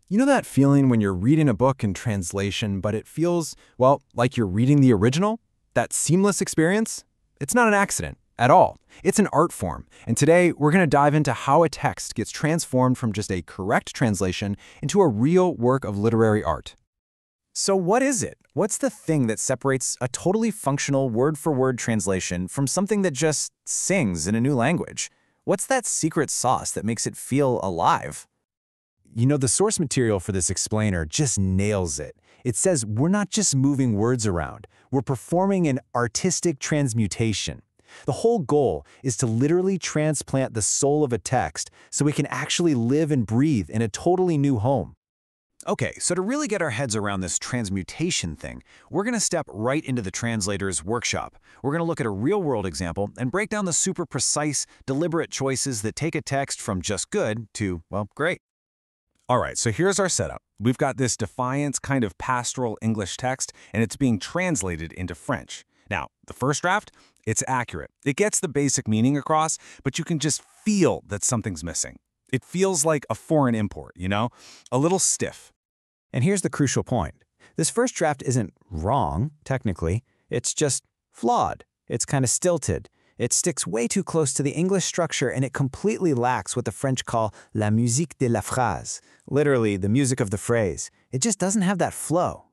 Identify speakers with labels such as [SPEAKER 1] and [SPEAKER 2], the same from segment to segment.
[SPEAKER 1] You know that feeling when you're reading a book in translation, but it feels, well, like you're reading the original? That seamless experience? It's not an accident at all. It's an art form. And today, we're going to dive into how a text gets transformed from just a correct translation into a real work of literary art.
[SPEAKER 2] So what is it? What's the thing that separates a totally functional word-for-word translation from something that just sings in a new language? What's that secret sauce that makes it feel alive? You know, the source material for this explainer just nails it. It says we're not just moving words around, we're performing an artistic transmutation. The whole goal is to literally transplant the soul of a text so it can actually live and breathe in a totally new home. Okay, so to really get our heads around this transmutation thing, we're going to step right into the translator's workshop. We're going to look at a real-world example and break down the super precise, deliberate choices that take a text from just good to, well, great.
[SPEAKER 3] All right, so here's our setup. We've got this defiance kind of pastoral English text, and it's being translated into French. Now, the first draft, it's accurate. It gets the basic meaning across, but you can just feel that something's missing. It feels like a foreign import, you know? A little stiff.
[SPEAKER 2] And here's the crucial point. This first draft isn't wrong, technically. It's just flawed. It's kind of stilted. It sticks way too close to the English structure, and it completely lacks what the French call la musique de la phrase, literally the music of the phrase. It just doesn't have that flow.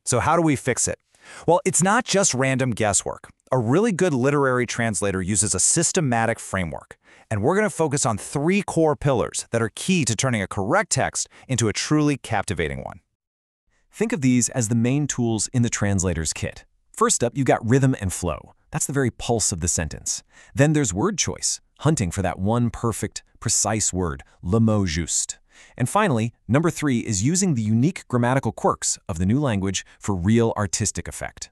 [SPEAKER 3] So how do we fix it? Well, it's not just random guesswork. A really good literary translator uses a systematic framework. And we're going to focus on 3 core pillars that are key to turning a correct text into a truly captivating one. Think of these as the main tools in the translator's kit. First up, you got rhythm and flow. That's the very pulse of the sentence. Then there's word choice, hunting for that one perfect, precise word, le mot juste. And finally, number 3 is using the unique grammatical quirks of the new language for real artistic effect.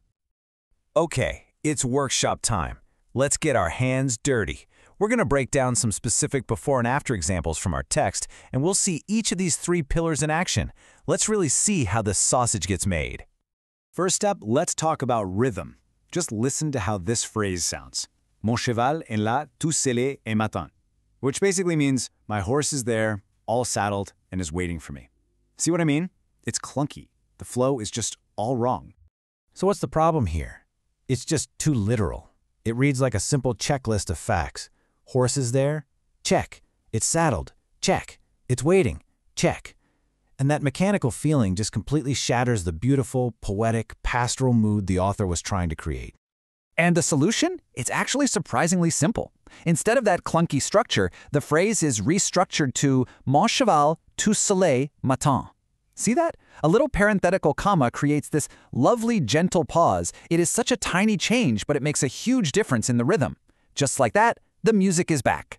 [SPEAKER 3] Okay, it's workshop time. Let's get our hands dirty. We're going to break down some specific before and after examples from our text, and we'll see each of these 3 pillars in action. Let's really see how the sausage gets made. First up, let's talk about rhythm. Just listen to how this phrase sounds. Mon cheval est là, tout sellé et m'attend. Which basically means, my horse is there, all saddled, and is waiting for me. See what I mean? It's clunky. The flow is just all wrong.
[SPEAKER 2] So what's the problem here? It's just too literal. It reads like a simple checklist of facts. Horse is there? Check. It's saddled? Check. It's waiting? Check. And that mechanical feeling just completely shatters the beautiful, poetic, pastoral mood the author was trying to create.
[SPEAKER 4] And the solution? It's actually surprisingly simple. Instead of that clunky structure, the phrase is restructured to Mon cheval, tout soleil, m'attend. See that? A little parenthetical comma creates this lovely, gentle pause. It is such a tiny change, but it makes a huge difference in the rhythm. Just like that, the music is back.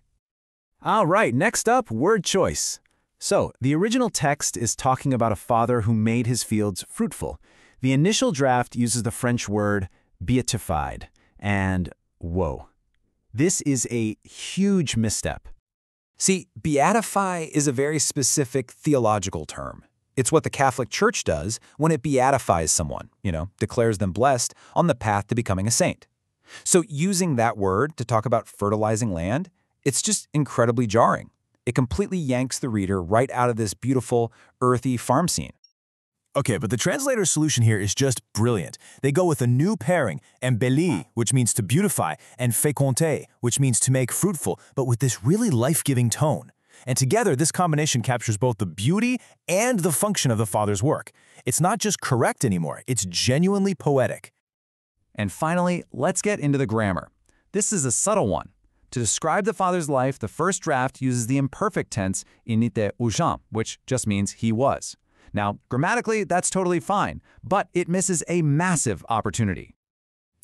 [SPEAKER 2] All right, next up, word choice. So, the original text is talking about a father who made his fields fruitful. The initial draft uses the French word beatified, and whoa. This is a huge misstep.
[SPEAKER 3] See, beatify is a very specific theological term. It's what the Catholic Church does when it beatifies someone, declares them blessed on the path to becoming a saint. So using that word to talk about fertilizing land, it's just incredibly jarring. It completely yanks the reader right out of this beautiful, earthy farm scene.
[SPEAKER 5] Okay, but the translator's solution here is just brilliant. They go with a new pairing, embellir, which means to beautify, and féconder, which means to make fruitful, but with this really life-giving tone. And together, this combination captures both the beauty and the function of the father's work. It's not just correct anymore, it's genuinely poetic.
[SPEAKER 4] And finally, let's get into the grammar. This is a subtle one. To describe the father's life, the first draft uses the imperfect tense il était urgent, which just means he was. Now, grammatically, that's totally fine, but it misses a massive opportunity.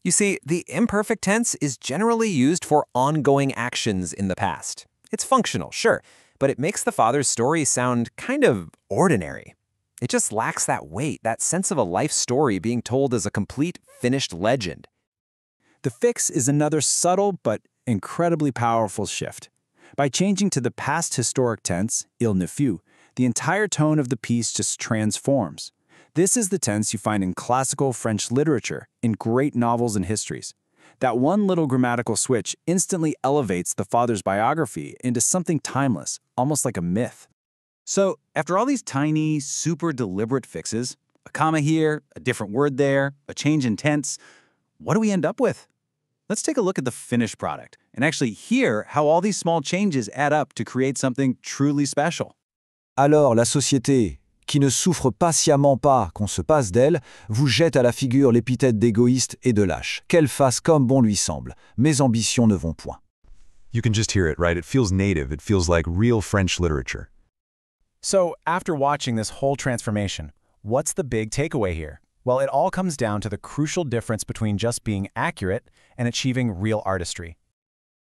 [SPEAKER 1] You see, the imperfect tense is generally used for ongoing actions in the past. It's functional, sure, but it makes the father's story sound kind of ordinary. It just lacks that weight, that sense of a life story being told as a complete, finished legend.
[SPEAKER 2] The fix is another subtle but incredibly powerful shift. By changing to the past historic tense, il ne fut, the entire tone of the piece just transforms. This is the tense you find in classical French literature, in great novels and histories. That one little grammatical switch instantly elevates the father's biography into something timeless, almost like a myth. So, after all these tiny, super deliberate fixes, a comma here, a different word there, a change in tense, what do we end up with? Let's take a look at the finished product and actually hear how all these small changes add up to create something truly special.
[SPEAKER 6] Alors la société, qui ne souffre patiemment pas qu'on se passe d'elle, vous jette à la figure l'épithète d'égoïste et de lâche. Qu'elle fasse comme bon lui semble. Mes ambitions ne vont point.
[SPEAKER 1] You can just hear it, right? It feels native. It feels like real French literature.
[SPEAKER 2] So, after watching this whole transformation, what's the big takeaway here? Well, it all comes down to the crucial difference between just being accurate and achieving real artistry.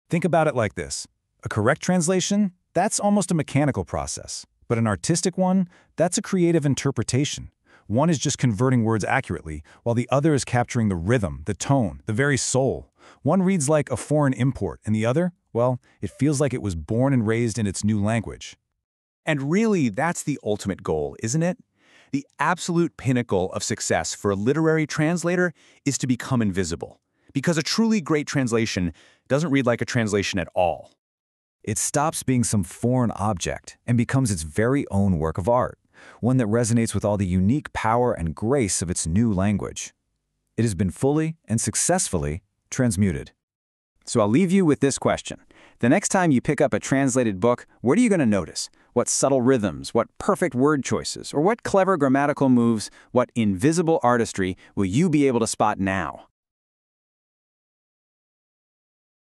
[SPEAKER 3] Think about it like this. A correct translation, that's almost a mechanical process. But an artistic one, that's a creative interpretation. One is just converting words accurately, while the other is capturing the rhythm, the tone, the very soul. One reads like a foreign import, and the other, well, it feels like it was born and raised in its new language.
[SPEAKER 2] And really, that's the ultimate goal, isn't it? The absolute pinnacle of success for a literary translator is to become invisible. Because a truly great translation doesn't read like a translation at all.
[SPEAKER 6] It stops being some foreign object and becomes its very own work of art, one that resonates with all the unique power and grace of its new language. It has been fully and successfully transmuted.
[SPEAKER 2] So I'll leave you with this question. The next time you pick up a translated book, what are you going to notice? What subtle rhythms, what perfect word choices, or what clever grammatical moves, what invisible artistry will you be able to spot now?